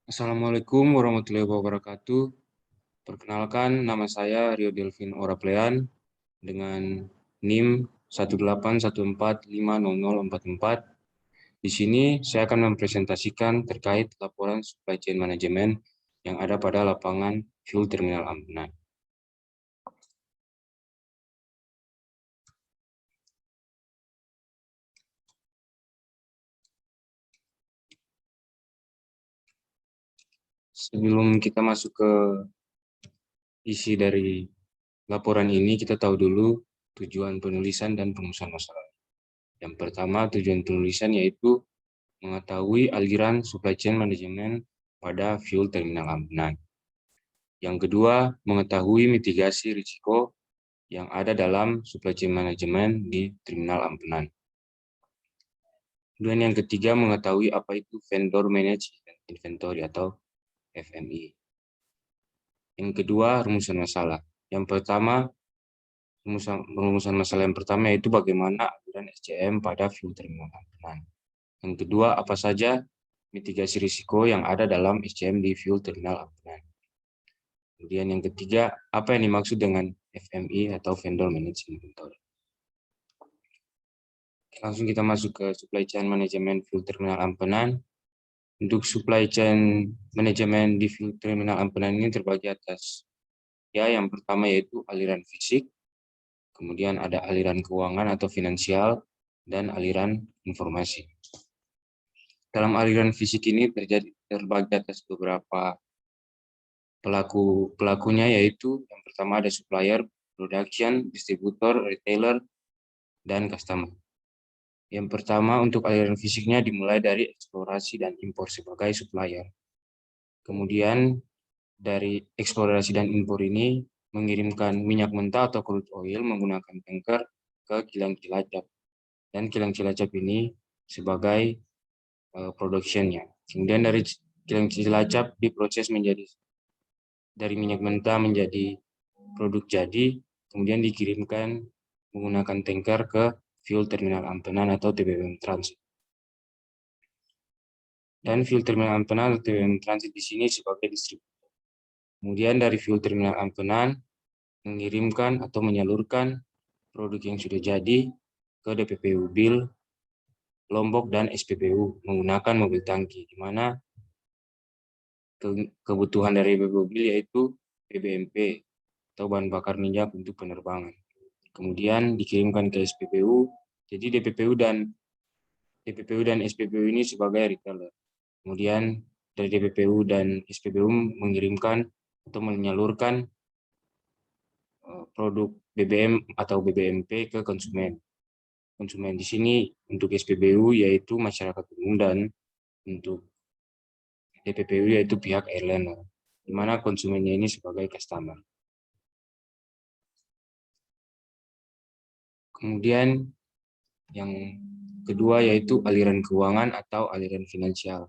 Assalamualaikum warahmatullahi wabarakatuh. Perkenalkan, nama saya Rio Delvin Oraplean dengan NIM 181450044. Di sini saya akan mempresentasikan terkait laporan supply chain management yang ada pada lapangan fuel terminal Ampenan. Sebelum kita masuk ke isi dari laporan ini, kita tahu dulu tujuan penulisan dan perumusan masalah. Yang pertama, tujuan penulisan yaitu mengetahui aliran supply chain management pada fuel terminal Ampenan. Yang kedua, mengetahui mitigasi risiko yang ada dalam supply chain management di terminal Ampenan. Dan yang ketiga, mengetahui apa itu vendor managed inventory atau FMI. Yang kedua, rumusan masalah. Yang pertama, rumusan masalah yang pertama yaitu bagaimana aliran SCM pada fuel terminal Ampenan. Yang kedua, apa saja mitigasi risiko yang ada dalam SCM di fuel terminal Ampenan. Kemudian yang ketiga, apa yang dimaksud dengan FMI atau Vendor Managed Inventory. Langsung kita masuk ke Supply Chain Management Fuel Terminal Ampenan. Untuk Supply Chain Management di Fuel Terminal Ampenan ini terbagi atas, ya, yang pertama yaitu aliran fisik, kemudian ada aliran keuangan atau finansial, dan aliran informasi. Dalam aliran fisik ini terbagi atas beberapa pelakunya, yaitu yang pertama ada supplier, production, distributor, retailer, dan customer. Yang pertama, untuk aliran fisiknya dimulai dari eksplorasi dan impor sebagai supplier. Kemudian dari eksplorasi dan impor ini mengirimkan minyak mentah atau crude oil menggunakan tanker ke kilang Cilacap. Dan kilang Cilacap ini sebagai production-nya. Kemudian dari kilang Cilacap diproses menjadi dari minyak mentah menjadi produk jadi, kemudian dikirimkan menggunakan tanker ke fuel terminal Ampenan atau TBM Transit. Dan fuel terminal Ampenan atau TBM Transit di sini sebagai distributor. Kemudian dari fuel terminal Ampenan mengirimkan atau menyalurkan produk yang sudah jadi ke DPPU Bil, Lombok, dan SPBU menggunakan mobil tangki, di mana kebutuhan dari BPPU Bil yaitu BBMP atau bahan bakar minyak untuk penerbangan. Kemudian dikirimkan ke SPBU, jadi DPPU dan SPBU ini sebagai retailer. Kemudian dari DPPU dan SPBU mengirimkan atau menyalurkan produk BBM atau BBMP ke konsumen. Konsumen di sini untuk SPBU yaitu masyarakat umum, dan untuk DPPU yaitu pihak airline, di mana konsumennya ini sebagai customer. Kemudian yang kedua yaitu aliran keuangan atau aliran finansial.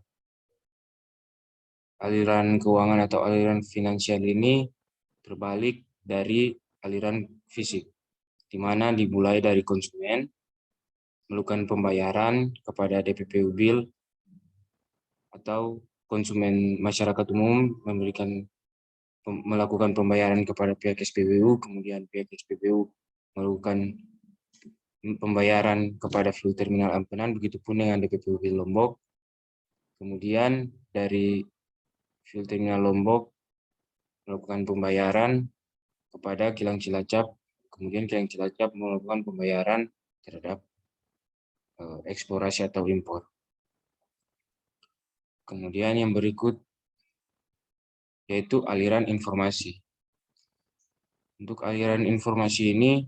Aliran keuangan atau aliran finansial ini terbalik dari aliran fisik, di mana dimulai dari konsumen melakukan pembayaran kepada DPPU Bil atau konsumen masyarakat umum melakukan pembayaran kepada pihak SPBU, kemudian pihak SPBU melakukan pembayaran kepada fuel terminal Ampenan, begitupun dengan DPPU Bil Lombok. Kemudian dari fuel terminal Lombok melakukan pembayaran kepada kilang Cilacap, kemudian kilang Cilacap melakukan pembayaran terhadap eksplorasi atau impor. Kemudian yang berikut yaitu aliran informasi. Untuk aliran informasi ini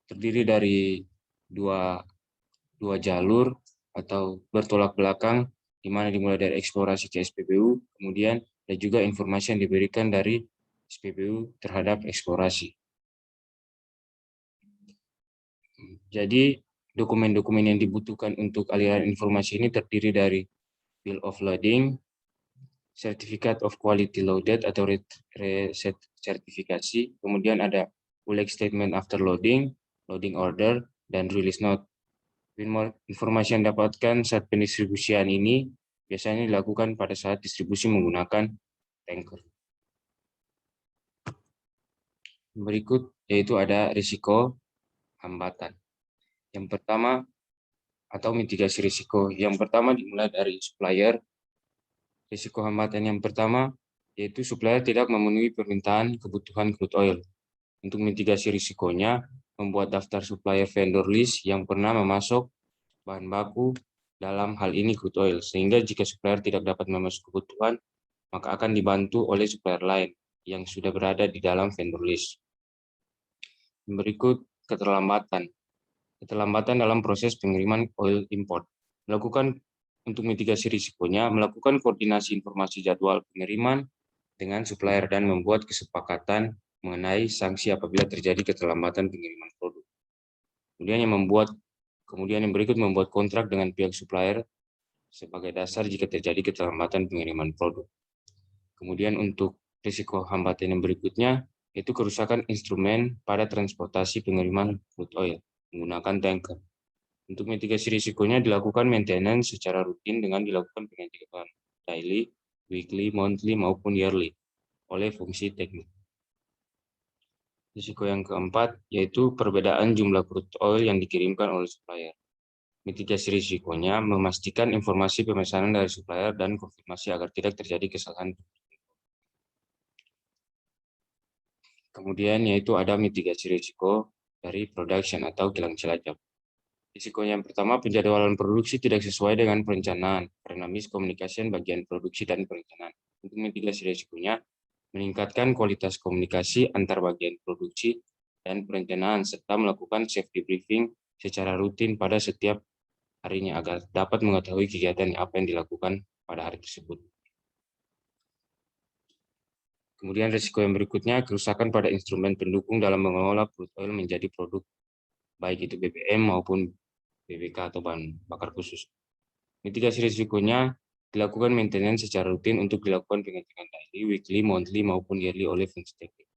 terdiri dari dua jalur atau bertolak belakang, di mana dimulai dari eksplorasi ke SPBU, kemudian ada juga informasi yang diberikan dari SPBU terhadap eksplorasi. Jadi dokumen-dokumen yang dibutuhkan untuk aliran informasi ini terdiri dari Bill of Loading, Certificate of Quality Loaded atau reset sertifikasi, kemudian ada ULEX Statement After Loading, Loading Order, dan Release Note. Informasi yang dapatkan saat pendistribusian ini biasanya dilakukan pada saat distribusi menggunakan tanker. Berikut yaitu ada risiko hambatan. Yang pertama, atau mitigasi risiko. Yang pertama dimulai dari supplier. Risiko hambatan yang pertama yaitu supplier tidak memenuhi permintaan kebutuhan crude oil. Untuk mitigasi risikonya, membuat daftar supplier vendor list yang pernah memasok bahan baku, dalam hal ini crude oil, sehingga jika supplier tidak dapat memasuk kebutuhan, maka akan dibantu oleh supplier lain yang sudah berada di dalam vendor list. Berikut keterlambatan. Keterlambatan dalam proses pengiriman oil import. Untuk mitigasi risikonya, melakukan koordinasi informasi jadwal pengiriman dengan supplier dan membuat kesepakatan mengenai sanksi apabila terjadi keterlambatan pengiriman produk. Kemudian yang berikut membuat kontrak dengan pihak supplier sebagai dasar jika terjadi keterlambatan pengiriman produk. Kemudian untuk risiko hambatan yang berikutnya, yaitu kerusakan instrumen pada transportasi pengiriman crude oil menggunakan tanker. Untuk mitigasi risikonya dilakukan maintenance secara rutin dengan dilakukan pengecekan daily, weekly, monthly, maupun yearly oleh fungsi teknik. Risiko yang keempat yaitu perbedaan jumlah crude oil yang dikirimkan oleh supplier. Mitigasi risikonya memastikan informasi pemesanan dari supplier dan konfirmasi agar tidak terjadi kesalahan. Kemudian yaitu ada mitigasi risiko dari production atau kilang cilacap. Risiko yang pertama, penjadwalan produksi tidak sesuai dengan perencanaan karena miskomunikasi bagian produksi dan perencanaan. Untuk mitigasi risikonya, meningkatkan kualitas komunikasi antar bagian produksi dan perencanaan serta melakukan safety briefing secara rutin pada setiap harinya agar dapat mengetahui kegiatan apa yang dilakukan pada hari tersebut. Kemudian risiko yang berikutnya, kerusakan pada instrumen pendukung dalam mengelola crude oil menjadi produk, baik itu BBM maupun BBK atau bahan bakar khusus. Mitigasi risikonya dilakukan maintenance secara rutin untuk dilakukan pengecekan daily, weekly, monthly, maupun yearly oleh fungsi teknik.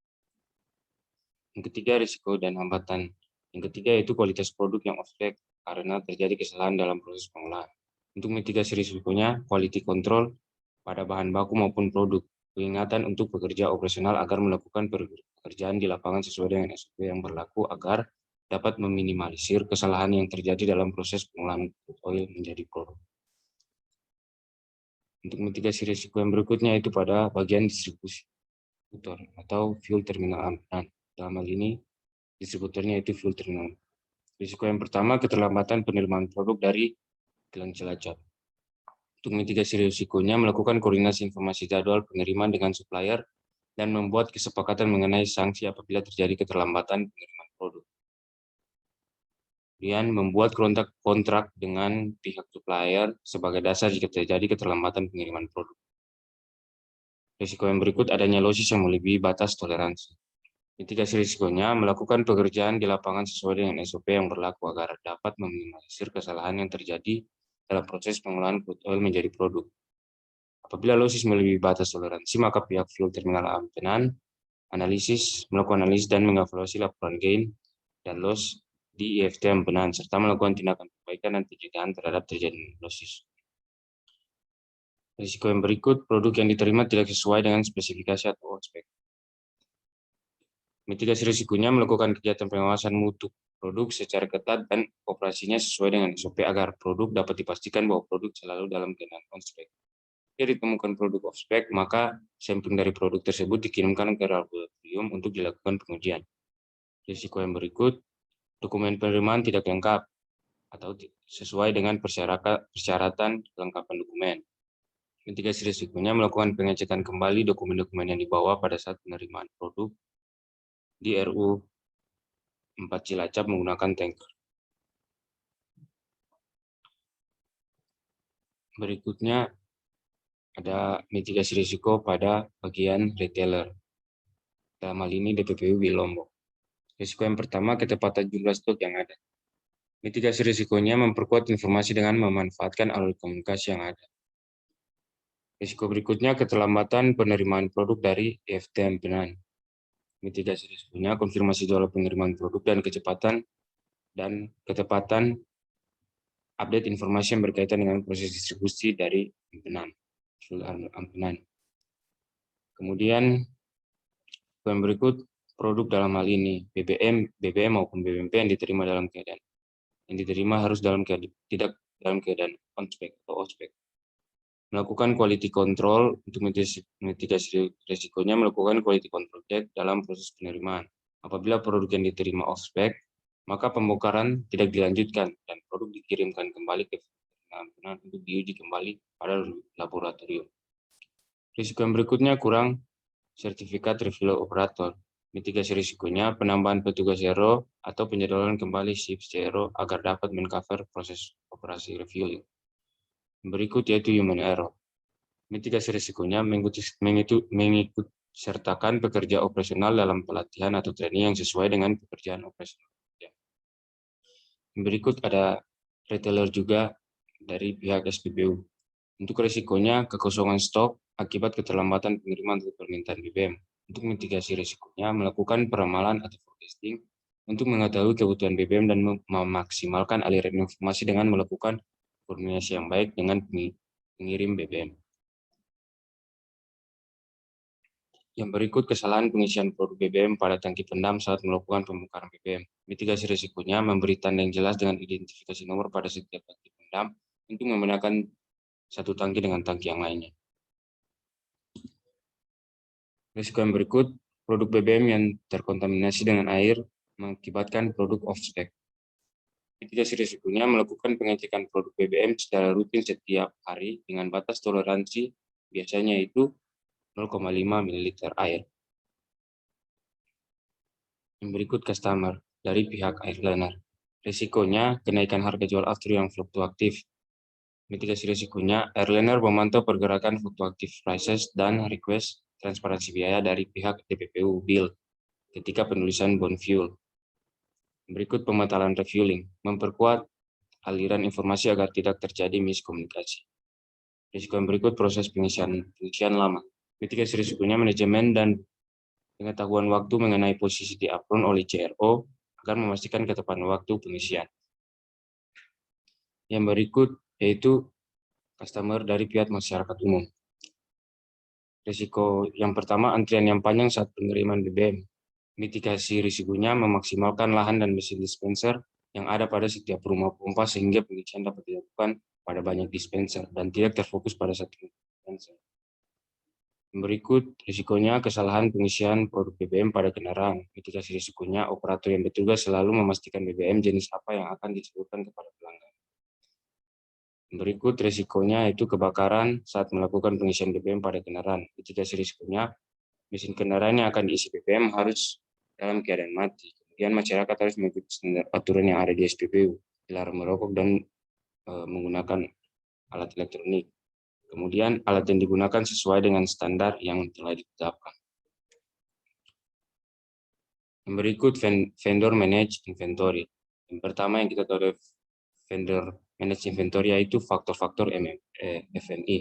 Yang ketiga, risiko dan hambatan. Yang ketiga yaitu kualitas produk yang off-spec karena terjadi kesalahan dalam proses pengolahan. Untuk mitigasi risikonya, quality control pada bahan baku maupun produk. Peringatan untuk pekerja operasional agar melakukan pekerjaan di lapangan sesuai dengan SOP yang berlaku agar dapat meminimalisir kesalahan yang terjadi dalam proses pengolahan crude oil menjadi produk. Untuk mitigasi risiko yang berikutnya itu pada bagian distributor atau fuel terminal aman. Dalam hal ini, distributornya itu fuel terminal. Risiko yang pertama, keterlambatan penerimaan produk dari kilang cilacap. Untuk mitigasi risikonya, melakukan koordinasi informasi jadwal pengiriman dengan supplier dan membuat kesepakatan mengenai sanksi apabila terjadi keterlambatan pengiriman produk. Kemudian membuat kontrak dengan pihak supplier sebagai dasar jika terjadi keterlambatan pengiriman produk. Risiko yang berikut adanya losses yang melebihi batas toleransi. Mitigasi risikonya melakukan pekerjaan di lapangan sesuai dengan SOP yang berlaku agar dapat meminimalisir kesalahan yang terjadi dalam proses pengolahan crude oil menjadi produk. Apabila losses melebihi batas toleransi, maka pihak fuel terminal ampenan melakukan analisis dan mengevaluasi laporan gain dan loss di IFT ampenan, serta melakukan tindakan perbaikan dan pencegahan terhadap terjadinya losses. Risiko yang berikut, produk yang diterima tidak sesuai dengan spesifikasi atau spek. Mitigasi risikonya melakukan kegiatan pengawasan mutu produk secara ketat dan operasinya sesuai dengan SOP agar produk dapat dipastikan bahwa produk selalu dalam keadaan on spec. Jika ditemukan produk off spec, maka sampling dari produk tersebut dikirimkan ke laboratorium untuk dilakukan pengujian. Risiko yang berikut, dokumen penerimaan tidak lengkap atau sesuai dengan persyaratan kelengkapan dokumen. Mitigasi risikonya melakukan pengecekan kembali dokumen-dokumen yang dibawa pada saat penerimaan produk di RU 4 Cilacap menggunakan tanker. Berikutnya ada mitigasi risiko pada bagian retailer. Dalam hal ini DPPU Lombok. Risiko yang pertama, ketepatan jumlah stok yang ada. Mitigasi risikonya memperkuat informasi dengan memanfaatkan alur komunikasi yang ada. Risiko berikutnya, keterlambatan penerimaan produk dari IFT ampenan. Mitigasi risikonya, konfirmasi jadwal pengiriman produk dan kecepatan dan ketepatan update informasi yang berkaitan dengan proses distribusi dari ampenan. Kemudian yang berikut produk dalam hal ini BBM maupun BBMP yang diterima dalam keadaan harus tidak dalam keadaan on spec atau off spec. Melakukan quality control untuk mitigasi risikonya, melakukan quality control check dalam proses penerimaan. Apabila produk yang diterima off spec, maka pembongkaran tidak dilanjutkan dan produk dikirimkan kembali ke ampenan untuk diuji kembali pada laboratorium. Risiko yang berikutnya kurang sertifikat refill operator. Mitigasi risikonya penambahan petugas CRO atau penjadwalan kembali shift CRO agar dapat mengcover proses operasi refueling. Berikut yaitu human error. Mitigasi risikonya mengikut sertakan pekerja operasional dalam pelatihan atau training yang sesuai dengan pekerjaan operasional. Berikut ada retailer juga dari pihak SPBU. Untuk risikonya kekosongan stok akibat keterlambatan pengiriman atau permintaan BBM. Untuk mitigasi risikonya melakukan peramalan atau forecasting untuk mengetahui kebutuhan BBM dan memaksimalkan aliran informasi dengan melakukan koordinasi yang baik dengan pengirim BBM. Yang berikut kesalahan pengisian produk BBM pada tangki pendam saat melakukan pembongkaran BBM. Mitigasi risikonya memberi tanda yang jelas dengan identifikasi nomor pada setiap tangki pendam untuk membedakan satu tangki dengan tangki yang lainnya. Risiko yang berikut, produk BBM yang terkontaminasi dengan air mengakibatkan produk off-spec. Mitigasi risikonya melakukan pengecekan produk BBM secara rutin setiap hari dengan batas toleransi biasanya itu 0,5 ml air. Yang berikut customer dari pihak airliner. Risikonya kenaikan harga jual after yang fluktuatif. Mitigasi risikonya, airliner memantau pergerakan fluktuatif prices dan request transparansi biaya dari pihak TPPU Bill ketika penulisan bond fuel. Berikut pembatalan refueling, memperkuat aliran informasi agar tidak terjadi miskomunikasi. Risiko yang berikut proses pengisian lama. Mitigasi risikonya manajemen dan pengetahuan waktu mengenai posisi di apron oleh CRO agar memastikan ketepatan waktu pengisian. Yang berikut yaitu customer dari pihak masyarakat umum. Risiko yang pertama, antrian yang panjang saat pengiriman BBM. Mitigasi risikonya memaksimalkan lahan dan mesin dispenser yang ada pada setiap rumah pompa sehingga pengisian dapat dilakukan pada banyak dispenser dan tidak terfokus pada satu dispenser. Berikut risikonya kesalahan pengisian produk BBM pada kendaraan. Mitigasi risikonya operator yang bertugas selalu memastikan BBM jenis apa yang akan disebutkan kepada pelanggan. Berikut risikonya itu kebakaran saat melakukan pengisian BBM pada kendaraan. Mitigasi risikonya mesin kendaraan yang akan diisi BBM harus dalam keadaan mati. Kemudian masyarakat harus mengikuti standar aturan yang ada di SPBU, dilarang merokok dan menggunakan alat elektronik. Kemudian alat yang digunakan sesuai dengan standar yang telah ditetapkan. Yang berikut vendor manage inventory. Yang pertama yang kita tahu dari vendor manage inventory yaitu faktor-faktor FNI.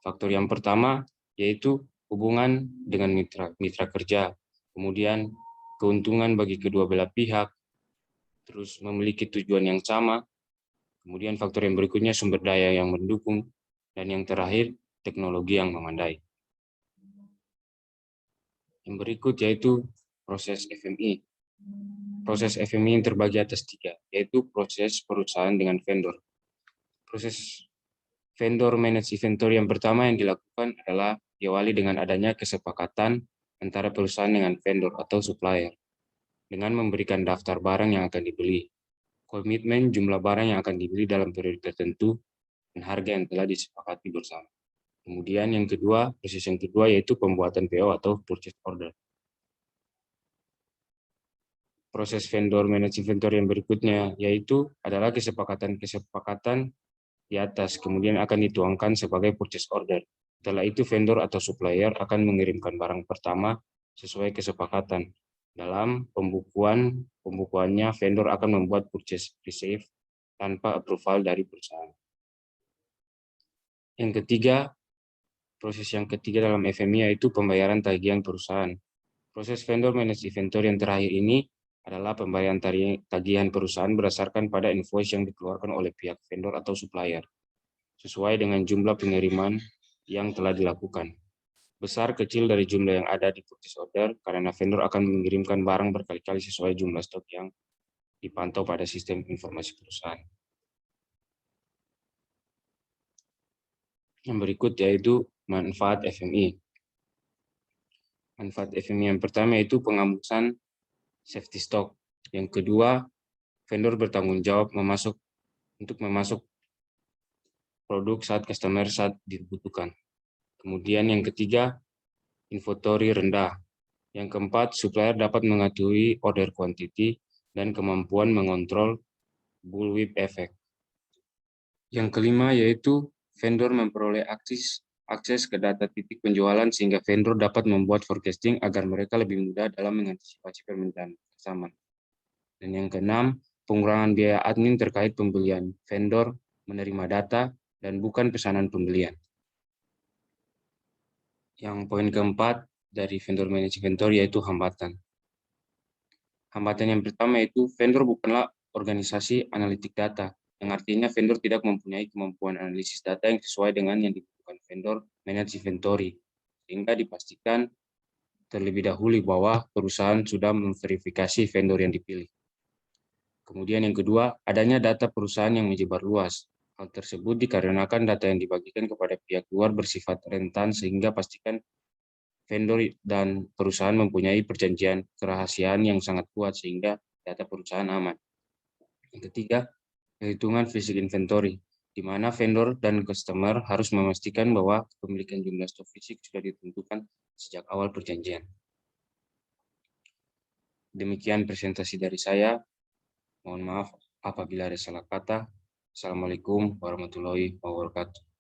Faktor yang pertama yaitu hubungan dengan mitra kerja, kemudian keuntungan bagi kedua belah pihak, terus memiliki tujuan yang sama, kemudian faktor yang berikutnya sumber daya yang mendukung, dan yang terakhir teknologi yang memadai. Yang berikut yaitu proses FMI. Proses FMI yang terbagi atas 3, yaitu proses perusahaan dengan vendor. Proses vendor manage inventory yang pertama yang dilakukan adalah diawali dengan adanya kesepakatan antara perusahaan dengan vendor atau supplier dengan memberikan daftar barang yang akan dibeli, komitmen jumlah barang yang akan dibeli dalam periode tertentu, dan harga yang telah disepakati bersama. Kemudian yang kedua, proses yang kedua yaitu pembuatan PO atau purchase order. Proses vendor manage inventory yang berikutnya yaitu adalah kesepakatan di atas, kemudian akan dituangkan sebagai purchase order. Setelah itu vendor atau supplier akan mengirimkan barang pertama sesuai kesepakatan. Dalam pembukuannya vendor akan membuat purchase receipt tanpa approval dari perusahaan. Yang ketiga, proses yang ketiga dalam FMI yaitu pembayaran tagihan perusahaan. Proses vendor manage inventory yang terakhir ini adalah pembayaran tagihan perusahaan berdasarkan pada invoice yang dikeluarkan oleh pihak vendor atau supplier, sesuai dengan jumlah penerimaan yang telah dilakukan. Besar kecil dari jumlah yang ada di purchase order karena vendor akan mengirimkan barang berkali-kali sesuai jumlah stok yang dipantau pada sistem informasi perusahaan. Yang berikut yaitu manfaat FMI. Manfaat FMI yang pertama yaitu penghapusan safety stock. Yang kedua, vendor bertanggung jawab untuk memasok produk saat dibutuhkan. Kemudian yang ketiga, inventory rendah. Yang keempat, supplier dapat mengetahui order quantity dan kemampuan mengontrol bullwhip effect. Yang kelima yaitu vendor memperoleh akses ke data titik penjualan sehingga vendor dapat membuat forecasting agar mereka lebih mudah dalam mengantisipasi permintaan customer. Dan yang keenam, pengurangan biaya admin terkait pembelian. Vendor menerima data dan bukan pesanan pembelian. Yang poin keempat dari vendor manage inventory yaitu hambatan. Hambatan yang pertama yaitu vendor bukanlah organisasi analitik data, yang artinya vendor tidak mempunyai kemampuan analisis data yang sesuai dengan yang dibutuhkan vendor manage inventory, sehingga dipastikan terlebih dahulu bahwa perusahaan sudah memverifikasi vendor yang dipilih. Kemudian yang kedua, adanya data perusahaan yang menyebar luas. Hal tersebut dikarenakan data yang dibagikan kepada pihak luar bersifat rentan sehingga pastikan vendor dan perusahaan mempunyai perjanjian kerahasiaan yang sangat kuat sehingga data perusahaan aman. Yang ketiga, perhitungan fisik inventory, di mana vendor dan customer harus memastikan bahwa kepemilikan jumlah stok fisik sudah ditentukan sejak awal perjanjian. Demikian presentasi dari saya. Mohon maaf apabila ada salah kata. Assalamualaikum warahmatullahi wabarakatuh.